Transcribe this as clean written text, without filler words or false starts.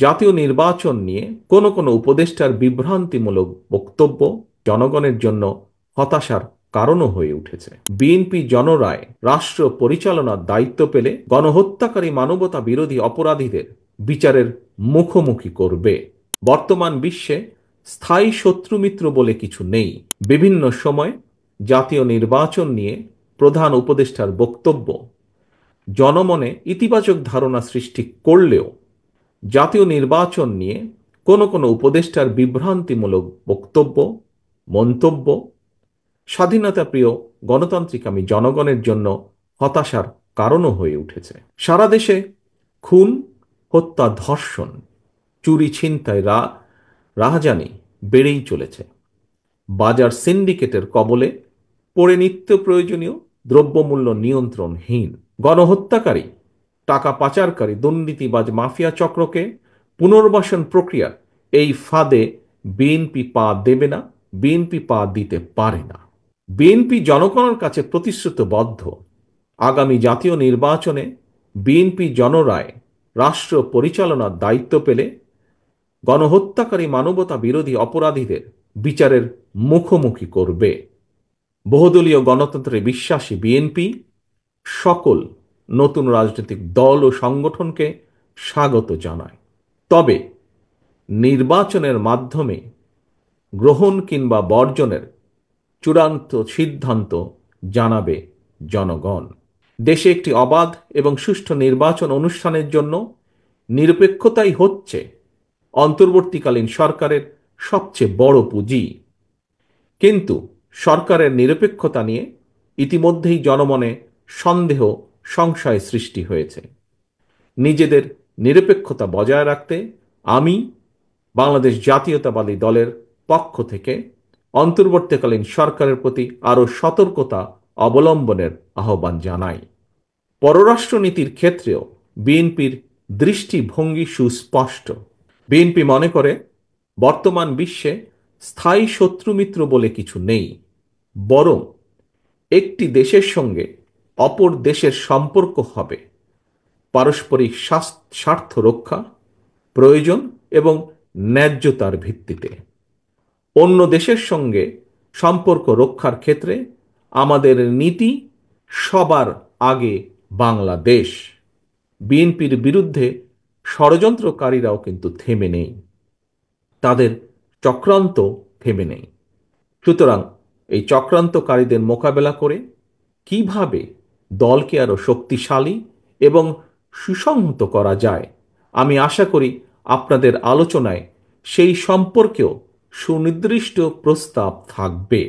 জাতীয় নির্বাচন নিয়ে কোনো উপদেষ্টার বিভ্রান্তিমূলক বক্তব্য জনগণের জন্য হতাশার কারণও হয়ে উঠেছে। বিএনপি জনরায় রাষ্ট্র পরিচালনার দায়িত্ব পেলে গণহত্যাকারী মানবতা বিরোধী অপরাধীদের বিচারের মুখোমুখি করবে। বর্তমান বিশ্বে স্থায়ী শত্রুমিত্র বলে কিছু নেই। বিভিন্ন সময় জাতীয় নির্বাচন নিয়ে প্রধান উপদেষ্টার বক্তব্য জনমনে ইতিবাচক ধারণা সৃষ্টি করলেও জাতীয় নির্বাচন নিয়ে কোনো উপদেষ্টার বিভ্রান্তিমূলক বক্তব্য, মন্তব্য স্বাধীনতাপ্রিয় গণতান্ত্রিকামী জনগণের জন্য হতাশার কারণও হয়ে উঠেছে। সারা দেশে খুন, হত্যা, ধর্ষণ, চুরি, ছিনতাই, রাহাজানি বেড়েই চলেছে। বাজার সিন্ডিকেটের কবলে পড়ে নিত্য প্রয়োজনীয় দ্রব্যমূল্য নিয়ন্ত্রণহীন। গণহত্যাকারী, টাকা পাচারকারী, দুর্নীতিবাজ মাফিয়া চক্রকে পুনর্বাসন প্রক্রিয়ার এই ফাঁদে বিএনপি পা দেবে না, বিএনপি পা দিতে পারে না। বিএনপি জনগণের কাছে প্রতিশ্রুতিবদ্ধ। আগামী জাতীয় নির্বাচনে বিএনপি জনরায় রাষ্ট্র পরিচালনার দায়িত্ব পেলে গণহত্যাকারী মানবতা বিরোধী অপরাধীদের বিচারের মুখোমুখি করবে। বহুদলীয় গণতন্ত্রে বিশ্বাসী বিএনপি সকল নতুন রাজনৈতিক দল ও সংগঠনকে স্বাগত জানায়। তবে নির্বাচনের মাধ্যমে গ্রহণ কিংবা বর্জনের চূড়ান্ত সিদ্ধান্ত জানাবে জনগণ। দেশে একটি অবাধ এবং সুষ্ঠু নির্বাচন অনুষ্ঠানের জন্য নিরপেক্ষতাই হচ্ছে অন্তর্বর্তীকালীন সরকারের সবচেয়ে বড় পুঁজি। কিন্তু সরকারের নিরপেক্ষতা নিয়ে ইতিমধ্যেই জনমনে সন্দেহ, সংশয় সৃষ্টি হয়েছে। নিজেদের নিরপেক্ষতা বজায় রাখতে আমি বাংলাদেশ জাতীয়তাবাদী দলের পক্ষ থেকে অন্তর্বর্তীকালীন সরকারের প্রতি আরও সতর্কতা অবলম্বনের আহ্বান জানাই। পররাষ্ট্রনীতির ক্ষেত্রেও বিএনপির দৃষ্টিভঙ্গি সুস্পষ্ট। বিএনপি মনে করে বর্তমান বিশ্বে স্থায়ী শত্রুমিত্র বলে কিছু নেই, বরং একটি দেশের সঙ্গে অপর দেশের সম্পর্ক হবে পারস্পরিক স্বার্থ রক্ষা, প্রয়োজন এবং ন্যায্যতার ভিত্তিতে। অন্য দেশের সঙ্গে সম্পর্ক রক্ষার ক্ষেত্রে আমাদের নীতি সবার আগে বাংলাদেশ। বিএনপির বিরুদ্ধে ষড়যন্ত্রকারীরাও কিন্তু থেমে নেই, তাদের চক্রান্ত থেমে নেই। সুতরাং এই চক্রান্তকারীদের মোকাবেলা করে কিভাবে দলকে আরও শক্তিশালী এবং সুসংহত করা যায়, আমি আশা করি আপনাদের আলোচনায় সেই সম্পর্কেও সুনির্দিষ্ট প্রস্তাব থাকবে।